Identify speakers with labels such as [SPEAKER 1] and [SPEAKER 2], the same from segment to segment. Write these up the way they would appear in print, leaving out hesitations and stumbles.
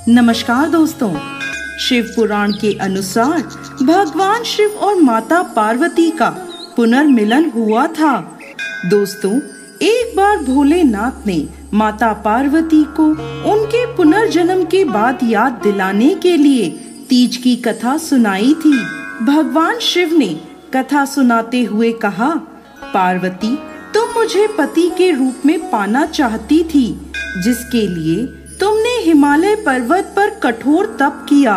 [SPEAKER 1] नमस्कार दोस्तों, शिव पुराण के अनुसार भगवान शिव और माता पार्वती का पुनर्मिलन हुआ था। दोस्तों, एक बार भोलेनाथ ने माता पार्वती को उनके पुनर्जन्म के बाद याद दिलाने के लिए तीज की कथा सुनाई थी। भगवान शिव ने कथा सुनाते हुए कहा, पार्वती, तुम मुझे पति के रूप में पाना चाहती थी, जिसके लिए तुमने हिमालय पर्वत पर कठोर तप किया।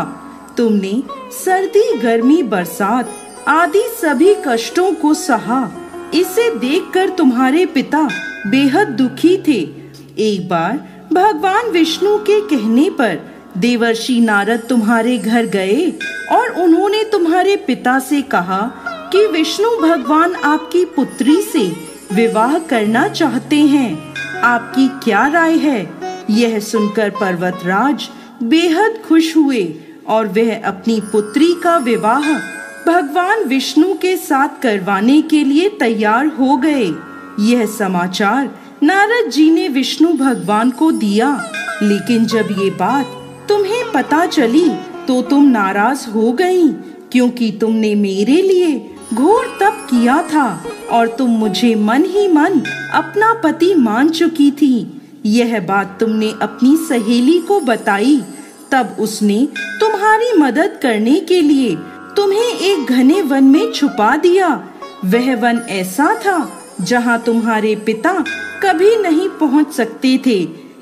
[SPEAKER 1] तुमने सर्दी, गर्मी, बरसात आदि सभी कष्टों को सहा। इसे देखकर तुम्हारे पिता बेहद दुखी थे। एक बार भगवान विष्णु के कहने पर देवर्षि नारद तुम्हारे घर गए और उन्होंने तुम्हारे पिता से कहा कि विष्णु भगवान आपकी पुत्री से विवाह करना चाहते हैं। आपकी क्या राय है? यह सुनकर पर्वतराज बेहद खुश हुए और वह अपनी पुत्री का विवाह भगवान विष्णु के साथ करवाने के लिए तैयार हो गए। यह समाचार नारद जी ने विष्णु भगवान को दिया, लेकिन जब ये बात तुम्हें पता चली तो तुम नाराज हो गईं, क्योंकि तुमने मेरे लिए घोर तप किया था और तुम मुझे मन ही मन अपना पति मान चुकी थी। यह बात तुमने अपनी सहेली को बताई, तब उसने तुम्हारी मदद करने के लिए तुम्हें एक घने वन में छुपा दिया। वह वन ऐसा था जहां तुम्हारे पिता कभी नहीं पहुंच सकते थे।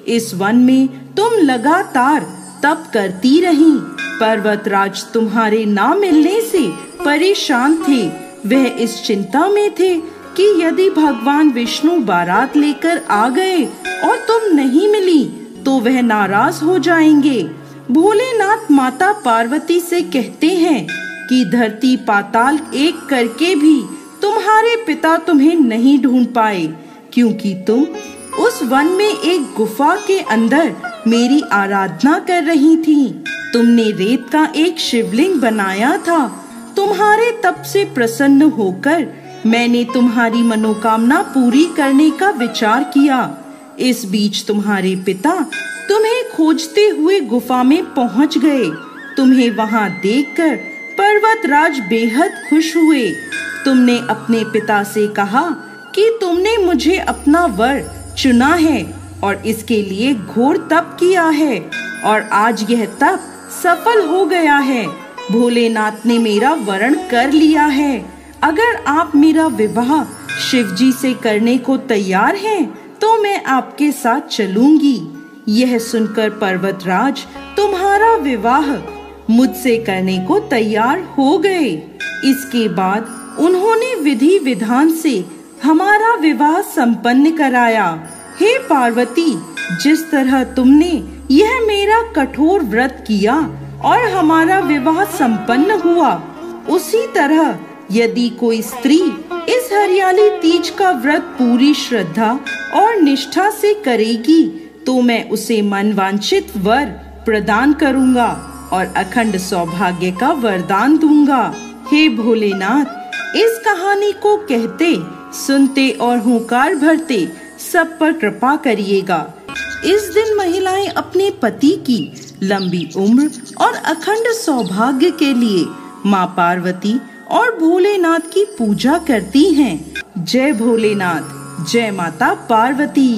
[SPEAKER 1] इस वन में तुम लगातार तप करती रहीं। पर्वतराज तुम्हारे ना मिलने से परेशान थे। वह इस चिंता में थे कि यदि भगवान विष्णु बारात लेकर आ गए और तुम नहीं मिली तो वह नाराज हो जाएंगे। भोलेनाथ माता पार्वती से कहते हैं कि धरती पाताल एक करके भी तुम्हारे पिता तुम्हें नहीं ढूंढ पाए, क्योंकि तुम उस वन में एक गुफा के अंदर मेरी आराधना कर रही थी। तुमने रेत का एक शिवलिंग बनाया था। तुम्हारे तप से प्रसन्न होकर मैंने तुम्हारी मनोकामना पूरी करने का विचार किया। इस बीच तुम्हारे पिता तुम्हें खोजते हुए गुफा में पहुंच गए। तुम्हें वहां देखकर पर्वतराज बेहद खुश हुए। तुमने अपने पिता से कहा कि तुमने मुझे अपना वर चुना है और इसके लिए घोर तप किया है, और आज यह तप सफल हो गया है। भोलेनाथ ने मेरा वरण कर लिया है। अगर आप मेरा विवाह शिवजी से करने को तैयार हैं, तो मैं आपके साथ चलूंगी। यह सुनकर पर्वतराज तुम्हारा विवाह मुझसे करने को तैयार हो गए। इसके बाद उन्होंने विधि विधान से हमारा विवाह संपन्न कराया। हे पार्वती, जिस तरह तुमने यह मेरा कठोर व्रत किया और हमारा विवाह संपन्न हुआ, उसी तरह यदि कोई स्त्री इस हरियाली तीज का व्रत पूरी श्रद्धा और निष्ठा से करेगी, तो मैं उसे मनवांछित वर प्रदान करूंगा और अखंड सौभाग्य का वरदान दूंगा। हे भोलेनाथ, इस कहानी को कहते, सुनते और हुंकार भरते सब पर कृपा करिएगा। इस दिन महिलाएं अपने पति की लंबी उम्र और अखंड सौभाग्य के लिए माँ पार्वती और भोलेनाथ की पूजा करती हैं। जय भोलेनाथ, जय माता पार्वती।